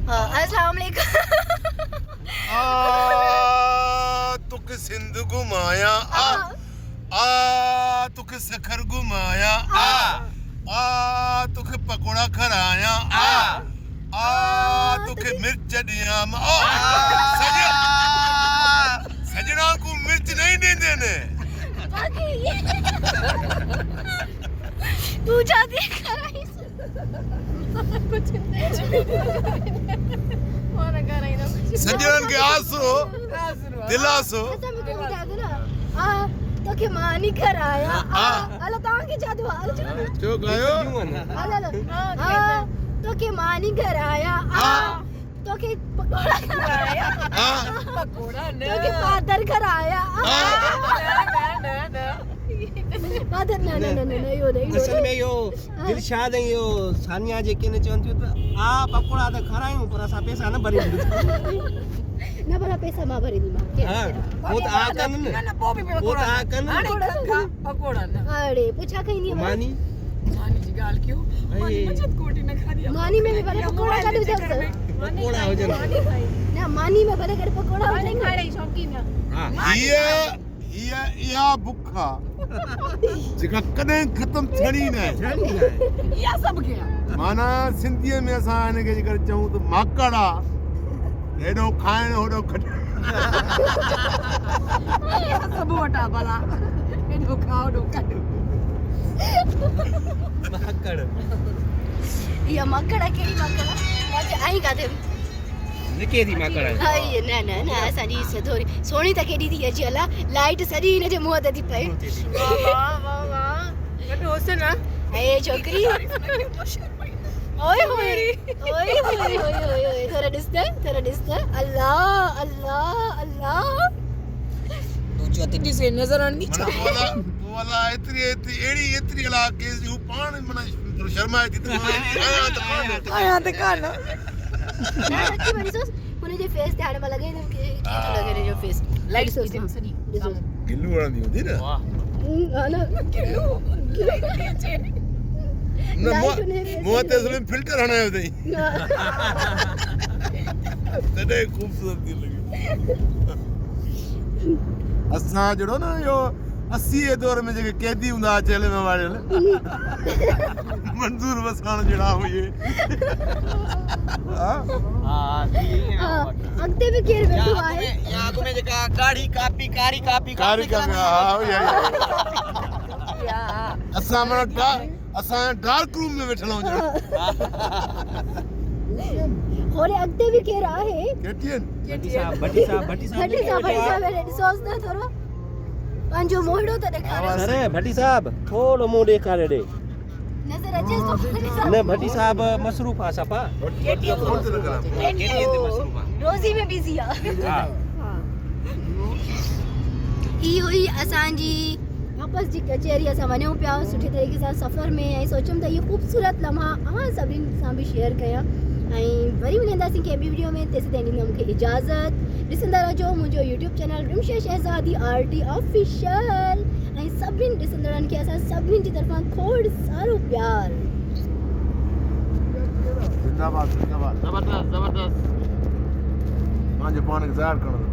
अस्सलाम वालेकुम। तुक सिंध घुमाया तुक सखर घुमाया तुक पकोड़ा खराया तुक मिर्च दिया सजना को मिर्च नहीं देंदे ने तू जाती कराई कुछ माना कराई ना सजनन के आसरो दिलासो तो के मानी कराया अल्लाह तां के जादू जो गायो तो के मानी कराया तो के पकोड़ा कराया पकोड़ा ने तो के पादर कराया पादर ना यो नहीं असल में यो दिलशाद है यो सानिया जेके ने चवन थियो पकोड़ा त खरायूं पर असा पैसा न भरी ना भला पैसा मां भरी दी मां हां वो त आ कन न वो त आ कन पकोड़ा न अरे पूछा कहीं नहीं मानी जी गाल क्यों मानी मजत कोटी न खा दिया मानी में भी भले पकोड़ा का दे पकोड़ा हो जन ना मानी में भले कर पकोड़ा हो जाए खा रही शौकीन हां या बुखा जेका कदे खत्म थणी न या सब गया माना सिंधीअ में असां हिन खे जेकर चऊं त माकड़ा हेॾो खाइण होॾो खट या सब वटा भला एडो खाओ डो कट माकड़ या मकड़ा केड़ी मकड़ा मुझे आई का दे निके थी माकड़ आई ना असांजी सधोरी सोणी त केडी थी अची अला लाइट सॼी हिन जे मुंह ते थी पए वाह कटो होसे ना ए छोकरी ओए होए थोड़ा डिस्टा अल्लाह तू जो ती से नजर आनी वाला एतरी एतरी ला केस जो पाण मना शर्मा थी आया त कान सच्ची बड़ी सोच हुन जे फेस ध्यान में लगे ने के लगे रे जो फेस लाइट सोच सनी गिल्लू वणंदी होंदी न वाह ना किलो मुंह ते असले फिल्टर हणायो अथई तॾहिं ख़ूबसूरत थी लॻी असां जहिड़ो न इहो 80 जे दौर में जेके कैदी हूंदा हुआ जेल में वारियल मंज़ूर वसाण जहिड़ा हुए अॻिते बि केरु वेठो आहे या अॻु में जेका काढ़ी कापी कारी कापी कारी कापी असां माना असां डार्क रूम में वेठल आहियूं होरे अॻिते बि केरु आहे केटियन भट्टी साहब ॾिसोस न थोरो पंहिंजो मोहड़ो त ॾेखारे अरे भट्टी साहब थोड़ो मुंह ॾेखारे ॾे नज़र अचे तो न भट्टी साहब मसरूफ आ सफ़ा रोज़ी में बिज़ी आहे इहो ई असांजी वापस जी कचहरी असां वञूं पिया सुठे तरीक़े सां सफ़र में ऐं सोचूं त इहो ख़ूबसूरत लम्हा सभिनी सां बि शेयर कयां ऐं वरी मिलंदासीं कंहिं ॿी वीडियो में तेसि ताईं ॾींदमि मूंखे इजाज़त ॾिसंदा रहिजो मुंहिंजो YouTube channel Rimsha Shahzadi RT official ऐं सभिनी ॾिसंदड़नि खे असां सभिनी जी तरफ़ां खोड़ सारो प्यार जिंदाबाद जबरदस्त मुंहिंजे पाण खे ज़ाहिर करणो